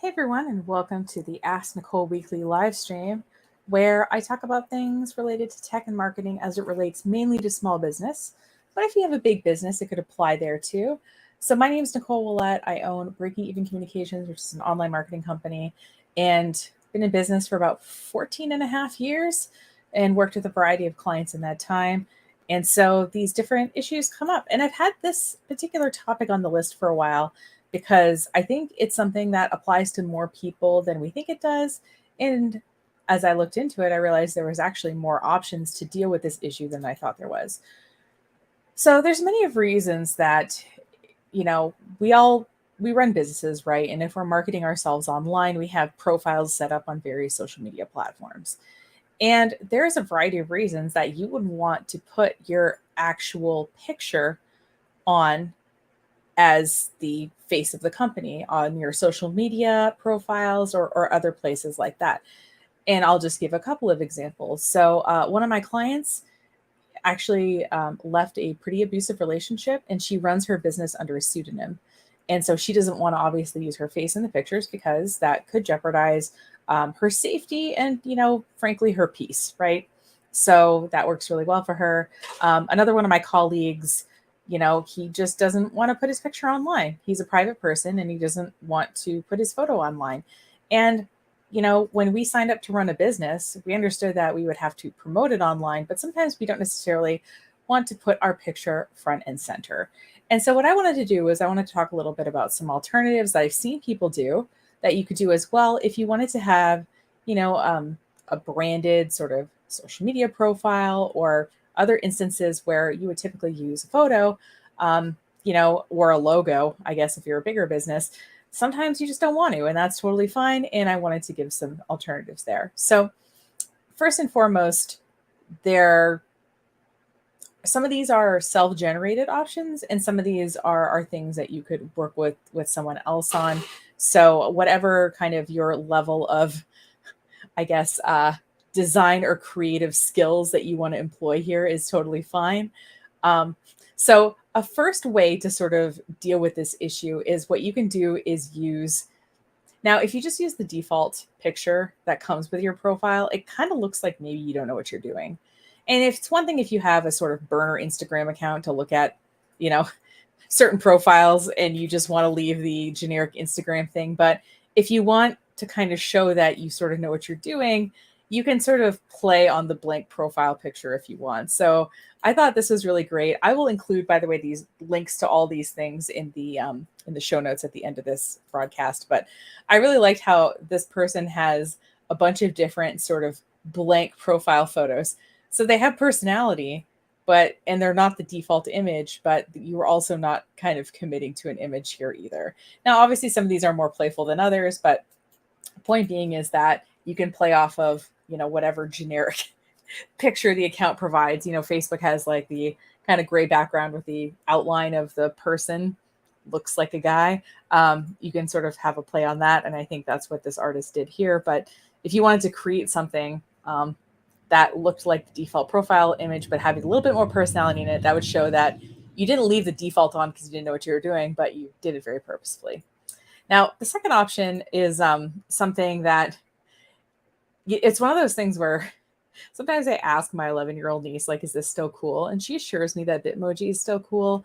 Hey everyone, and welcome to the Ask Nicole weekly live stream, where I talk about things related to tech and marketing as it relates mainly to small business. But if you have a big business, it could apply there too. So my name is Nicole Willette. I own Breaking Even Communications, which is an online marketing company, and been in business for about 14 and a half years and worked with a variety of clients in that time. And so these different issues come up. And I've had this particular topic on the list for a while because I think it's something that applies to more people than we think it does. And as I looked into it, I realized there was actually more options to deal with this issue than I thought there was. So there's many of reasons that, we run businesses, right? And if we're marketing ourselves online, we have profiles set up on various social media platforms. And there's a variety of reasons that you would want to put your actual picture on as the face of the company on your social media profiles or other places like that. And I'll just give a couple of examples. So, one of my clients actually left a pretty abusive relationship and she runs her business under a pseudonym. And so she doesn't want to obviously use her face in the pictures because that could jeopardize her safety and, frankly, her peace, right? So that works really well for her. Another one of my colleagues, he just doesn't want to put his picture online. He's a private person and he doesn't want to put his photo online. And when we signed up to run a business, we understood that we would have to promote it online, but sometimes we don't necessarily want to put our picture front and center. And so, what I wanted to do is, I wanted to talk a little bit about some alternatives that I've seen people do that you could do as well if you wanted to have, a branded sort of social media profile or other instances where you would typically use a photo, or a logo, I guess, if you're a bigger business. Sometimes you just don't want to, and that's totally fine. And I wanted to give some alternatives there. So, first and foremost, there some of these are self-generated options, and some of these are things that you could work with someone else on. So, whatever kind of your level of, I guess, design or creative skills that you want to employ here is totally fine. So, a first way to sort of deal with this issue is what you can do is use. Now, if you just use the default picture that comes with your profile, it kind of looks like maybe you don't know what you're doing. And if it's one thing if you have a sort of burner Instagram account to look at, you know, certain profiles and you just want to leave the generic Instagram thing. But if you want to kind of show that you sort of know what you're doing, you can sort of play on the blank profile picture if you want. So I thought this was really great. I will include, by the way, these links to all these things in the show notes at the end of this broadcast. But I really liked how this person has a bunch of different sort of blank profile photos. So they have personality, and they're not the default image, but you're also not kind of committing to an image here either. Now, obviously, some of these are more playful than others, but the point being is that you can play off of, whatever generic picture the account provides. Facebook has like the kind of gray background with the outline of the person, looks like a guy. You can sort of have a play on that. And I think that's what this artist did here. But if you wanted to create something that looked like the default profile image, but having a little bit more personality in it, that would show that you didn't leave the default on because you didn't know what you were doing, but you did it very purposefully. Now, the second option is something that it's one of those things where sometimes I ask my 11-year-old niece, like, is this still cool? And she assures me that Bitmoji is still cool.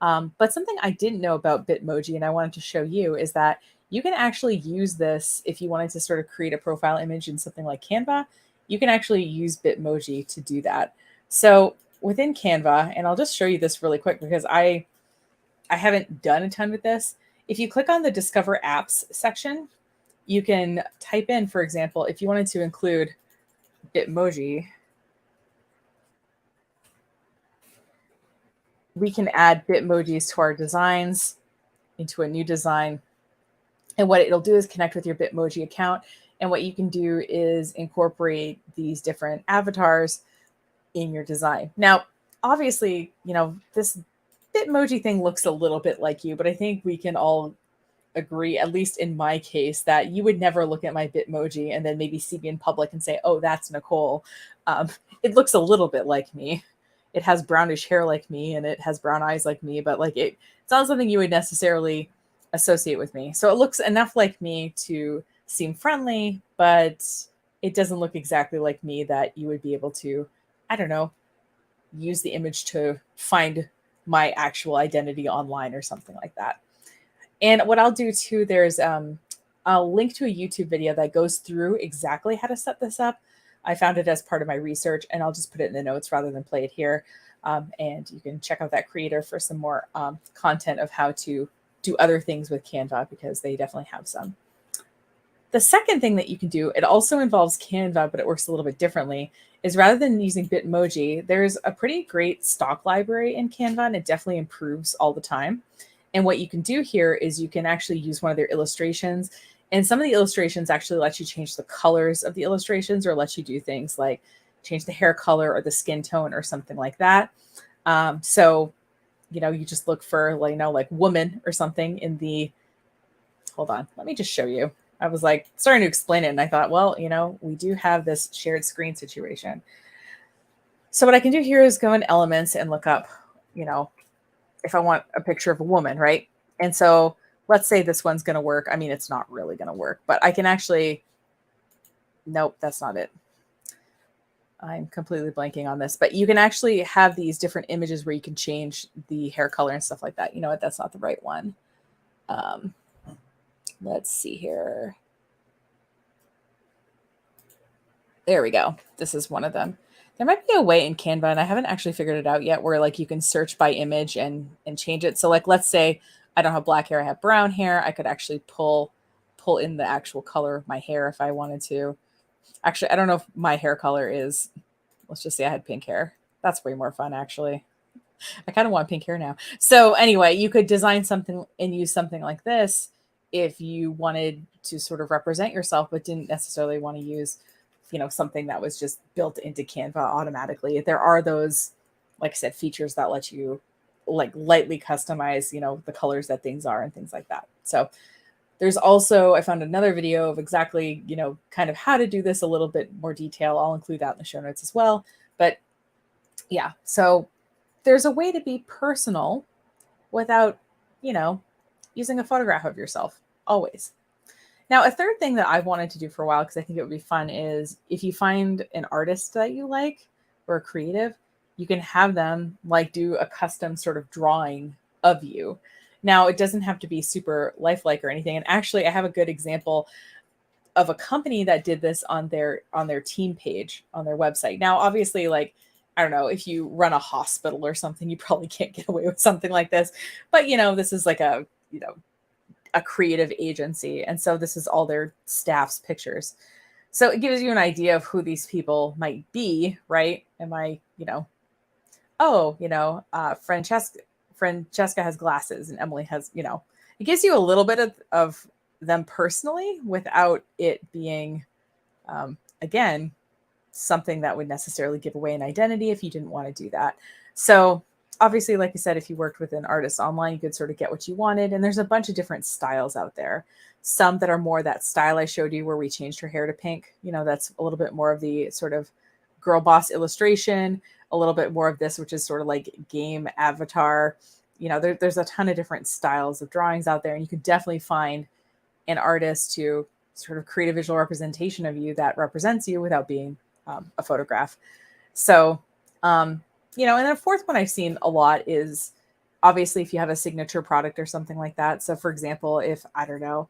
But something I didn't know about Bitmoji and I wanted to show you is that you can actually use this if you wanted to sort of create a profile image in something like Canva. You can actually use Bitmoji to do that. So within Canva, and I'll just show you this really quick because I haven't done a ton with this. If you click on the Discover Apps section, you can type in, for example, if you wanted to include Bitmoji, we can add Bitmojis to our designs into a new design. And what it'll do is connect with your Bitmoji account. And what you can do is incorporate these different avatars in your design. Now, obviously, this Bitmoji thing looks a little bit like you, but I think we can all agree, at least in my case, that you would never look at my Bitmoji and then maybe see me in public and say, oh, that's Nicole. It looks a little bit like me. It has brownish hair like me and it has brown eyes like me, but like it's not something you would necessarily associate with me. So it looks enough like me to seem friendly, but it doesn't look exactly like me that you would be able to, I don't know, use the image to find my actual identity online or something like that. And what I'll do too, there's I'll link to a YouTube video that goes through exactly how to set this up. I found it as part of my research, and I'll just put it in the notes rather than play it here. And you can check out that creator for some more content of how to do other things with Canva, because they definitely have some. The second thing that you can do, it also involves Canva, but it works a little bit differently, is rather than using Bitmoji, there's a pretty great stock library in Canva, and it definitely improves all the time. And what you can do here is you can actually use one of their illustrations. And some of the illustrations actually let you change the colors of the illustrations, or let you do things like change the hair color or the skin tone or something like that. So, you just look for, like woman or something in the, hold on, let me just show you. I was like starting to explain it, and I thought, well, we do have this shared screen situation. So what I can do here is go in elements and look up, if I want a picture of a woman, right? And so let's say this one's going to work. I mean, it's not really going to work, but I can actually, nope, that's not it. I'm completely blanking on this, but you can actually have these different images where you can change the hair color and stuff like that. You know what? That's not the right one. Let's see here. There we go. This is one of them. There might be a way in Canva, and I haven't actually figured it out yet, where like you can search by image and change it. So like, let's say I don't have black hair, I have brown hair. I could actually pull in the actual color of my hair if I wanted to. Actually, I don't know if my hair color is, let's just say I had pink hair. That's way more fun, actually. I kind of want pink hair now. So anyway, you could design something and use something like this if you wanted to sort of represent yourself, but didn't necessarily want to use, something that was just built into Canva automatically. There are those, like I said, features that let you like lightly customize, the colors that things are and things like that. So there's also, I found another video of exactly, kind of how to do this a little bit more detail. I'll include that in the show notes as well. But yeah, so there's a way to be personal without, using a photograph of yourself, always. Now, a third thing that I've wanted to do for a while, because I think it would be fun, is if you find an artist that you like or a creative, you can have them like do a custom sort of drawing of you. Now, it doesn't have to be super lifelike or anything. And actually, I have a good example of a company that did this on their team page on their website. Now, obviously, like, I don't know, if you run a hospital or something, you probably can't get away with something like this. But, this is like a creative agency. And so this is all their staff's pictures. So it gives you an idea of who these people might be, right? Am I, Francesca has glasses and Emily has, it gives you a little bit of them personally without it being, again, something that would necessarily give away an identity if you didn't want to do that. So obviously, like I said, if you worked with an artist online, you could sort of get what you wanted. And there's a bunch of different styles out there. Some that are more that style I showed you where we changed her hair to pink. That's a little bit more of the sort of girl boss illustration, a little bit more of this, which is sort of like game avatar. There's a ton of different styles of drawings out there. And you could definitely find an artist to sort of create a visual representation of you that represents you without being a photograph. So, and then a fourth one I've seen a lot is obviously if you have a signature product or something like that. So for example, if, I don't know,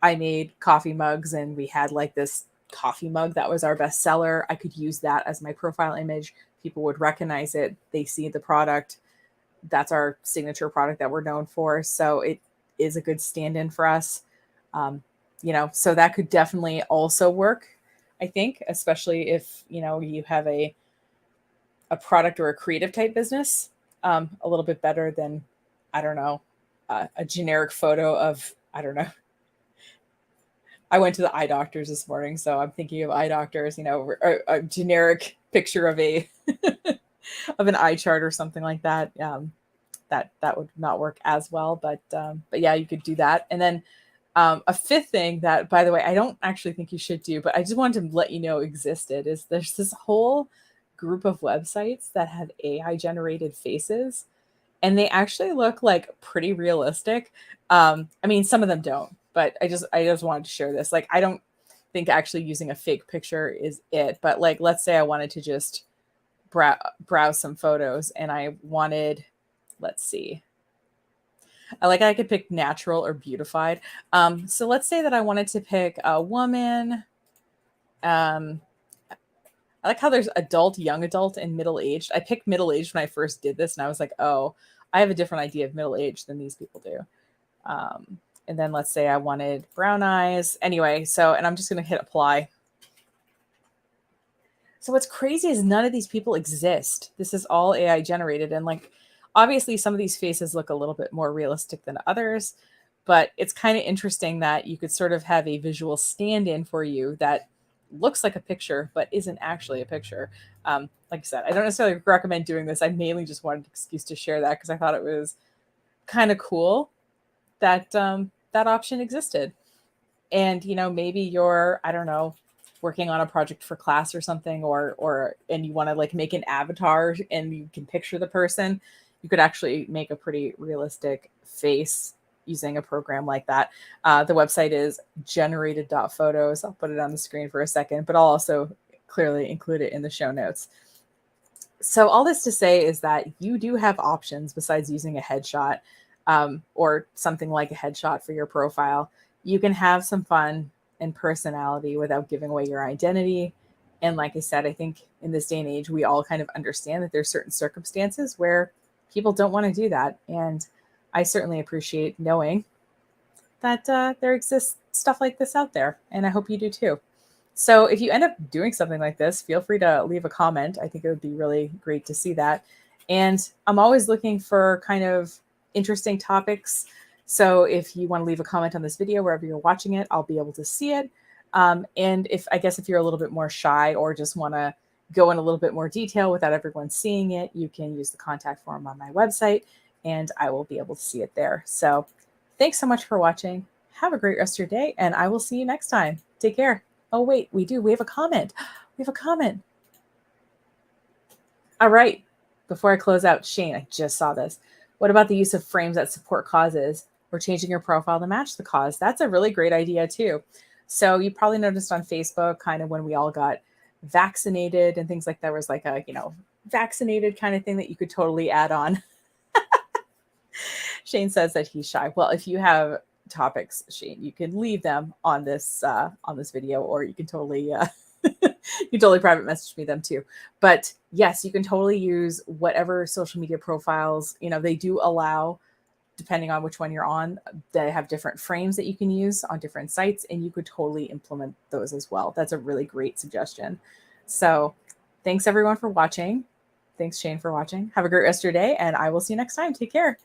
I made coffee mugs and we had like this coffee mug that was our best seller, I could use that as my profile image. People would recognize it. They see the product. That's our signature product that we're known for. So it is a good stand-in for us. So that could definitely also work, I think, especially if, you have a product or a creative type business, a little bit better than, I don't know, a generic photo of, I don't know. I went to the eye doctors this morning, so I'm thinking of eye doctors, a generic picture of a of an eye chart or something like that. That would not work as well, but yeah, you could do that. And then a fifth thing that, by the way, I don't actually think you should do, but I just wanted to let you know existed, is there's this whole group of websites that have AI generated faces. and they actually look like pretty realistic. I mean, some of them don't, but I just wanted to share this. Like, I don't think actually using a fake picture is it, but like, let's say I wanted to just browse some photos and I wanted, let's see, I could pick natural or beautified. So let's say that I wanted to pick a woman. Um, I like how there's adult, young adult, and middle aged. I picked middle aged when I first did this, and I was like, oh, I have a different idea of middle aged than these people do. And then let's say I wanted brown eyes. Anyway, so, and I'm just going to hit apply. So what's crazy is none of these people exist. This is all AI generated. And like, obviously, some of these faces look a little bit more realistic than others, but it's kind of interesting that you could sort of have a visual stand in for you that looks like a picture, but isn't actually a picture. Like I said, I don't necessarily recommend doing this. I mainly just wanted an excuse to share that because I thought it was kind of cool that that option existed. And maybe you're, I don't know, working on a project for class or something, or and you want to like make an avatar and you can picture the person. You could actually make a pretty realistic face using a program like that. The website is generated.photos. I'll put it on the screen for a second, but I'll also clearly include it in the show notes. So all this to say is that you do have options besides using a headshot, or something like a headshot for your profile. You can have some fun and personality without giving away your identity. And like I said, I think in this day and age, we all kind of understand that there's certain circumstances where people don't want to do that. And I certainly appreciate knowing that there exists stuff like this out there. And I hope you do too. So if you end up doing something like this, feel free to leave a comment. I think it would be really great to see that. And I'm always looking for kind of interesting topics. So if you want to leave a comment on this video, wherever you're watching it, I'll be able to see it. And if you're a little bit more shy or just want to go in a little bit more detail without everyone seeing it, you can use the contact form on my website and I will be able to see it there. So thanks so much for watching. Have a great rest of your day and I will see you next time. Take care. Oh, wait, we have a comment. We have a comment. All right. Before I close out, Shane, I just saw this. What about the use of frames that support causes or changing your profile to match the cause? That's a really great idea too. So you probably noticed on Facebook, kind of when we all got vaccinated and things like that, was like a, vaccinated kind of thing that you could totally add on. Shane says that he's shy. Well, if you have topics, Shane, you can leave them on this video, or you can totally you totally private message me them too. But yes, you can totally use whatever social media profiles, they do allow, depending on which one you're on, they have different frames that you can use on different sites, and you could totally implement those as well. That's a really great suggestion. So thanks everyone for watching. Thanks, Shane, for watching. Have a great rest of your day, and I will see you next time. Take care.